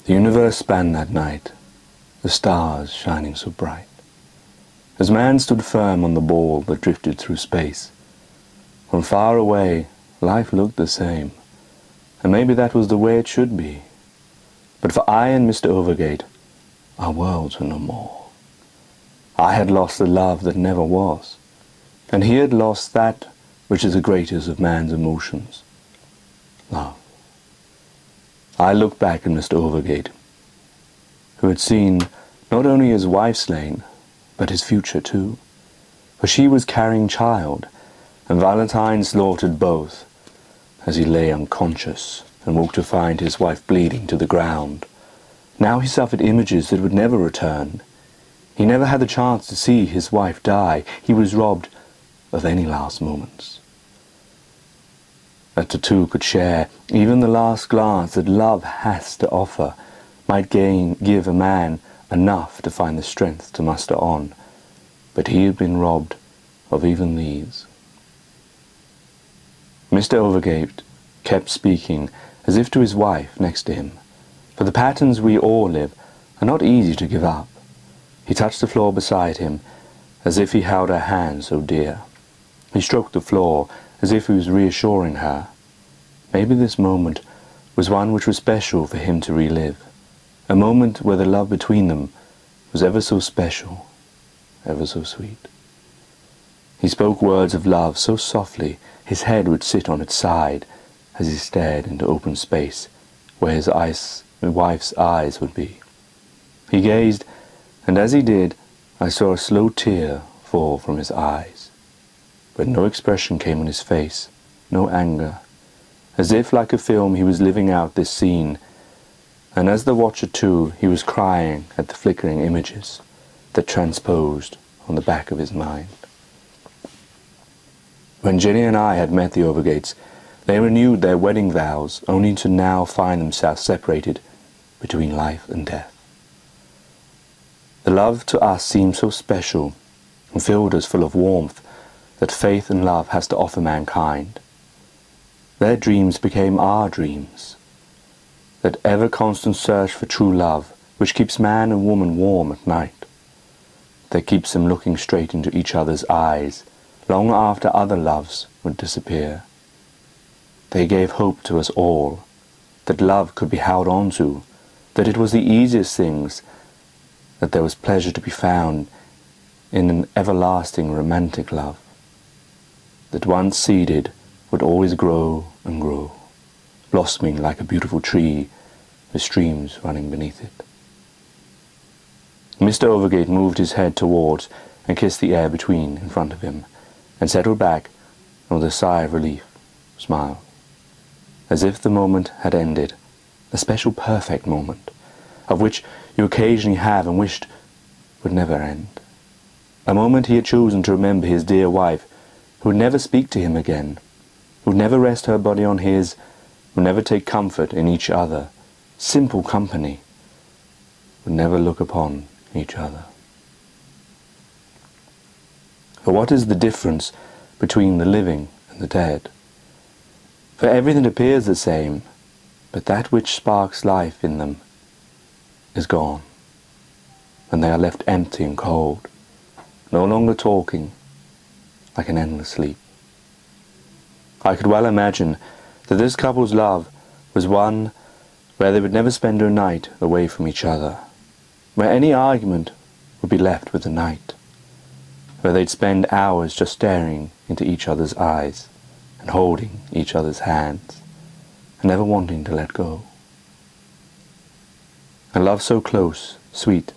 The universe spanned that night, the stars shining so bright. As man stood firm on the ball that drifted through space, from far away life looked the same, and maybe that was the way it should be. But for I and Mr. Overgate, our worlds were no more. I had lost the love that never was, and he had lost that which is the greatest of man's emotions, love. I looked back at Mr. Overgate, who had seen not only his wife slain, but his future too, for she was carrying child, and Valentine slaughtered both, as he lay unconscious and woke to find his wife bleeding to the ground. Now he suffered images that would never return. He never had the chance to see his wife die. He was robbed of any last moments that the two could share. Even the last glance that love has to offer might give a man enough to find the strength to muster on, but he had been robbed of even these. Mr. Overgate kept speaking as if to his wife next to him, for the patterns we all live are not easy to give up. He touched the floor beside him as if he held her hand so dear. He stroked the floor as if he was reassuring her. Maybe this moment was one which was special for him to relive, a moment where the love between them was ever so special, ever so sweet. He spoke words of love so softly his head would sit on its side as he stared into open space where his wife's eyes would be. He gazed, and as he did, I saw a slow tear fall from his eyes. But no expression came on his face, no anger, as if like a film he was living out this scene, and as the watcher too, he was crying at the flickering images that transposed on the back of his mind. When Jenny and I had met the Overgates, they renewed their wedding vows, only to now find themselves separated between life and death. The love to us seemed so special and filled us full of warmth that faith and love has to offer mankind. Their dreams became our dreams, that ever-constant search for true love which keeps man and woman warm at night, that keeps them looking straight into each other's eyes long after other loves would disappear. They gave hope to us all, that love could be held on to, that it was the easiest things, that there was pleasure to be found in an everlasting romantic love, that once seeded would always grow and grow, blossoming like a beautiful tree with streams running beneath it. Mr. Overgate moved his head towards and kissed the air between in front of him, and settled back and with a sigh of relief smiled, as if the moment had ended, a special perfect moment, of which you occasionally have and wished would never end. A moment he had chosen to remember his dear wife, who would never speak to him again, who would never rest her body on his, would never take comfort in each other, simple company, would never look upon each other. For what is the difference between the living and the dead? For everything appears the same, but that which sparks life in them is gone, and they are left empty and cold, no longer talking, like an endless sleep. I could well imagine that this couple's love was one where they would never spend a night away from each other, where any argument would be left with the night, where they'd spend hours just staring into each other's eyes and holding each other's hands and never wanting to let go. A love so close, sweet,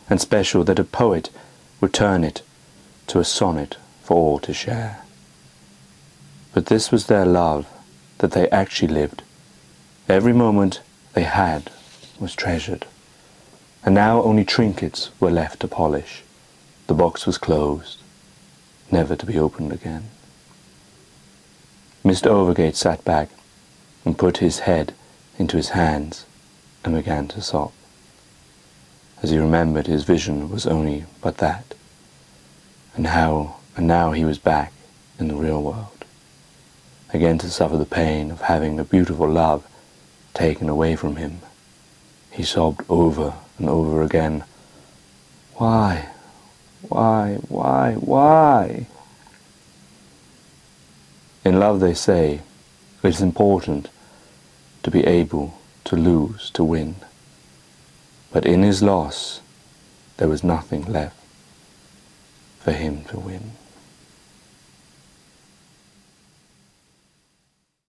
and special that a poet would turn it to a sonnet for all to share. But this was their love that they actually lived. Every moment they had was treasured, and now only trinkets were left to polish. The box was closed, never to be opened again. Mr. Overgate sat back and put his head into his hands and began to sob, as he remembered his vision was only but that, and now he was back in the real world, again to suffer the pain of having a beautiful love taken away from him. He sobbed over and over again. Why? Why? In love, they say, it is important to be able to lose to win. But in his loss, there was nothing left for him to win.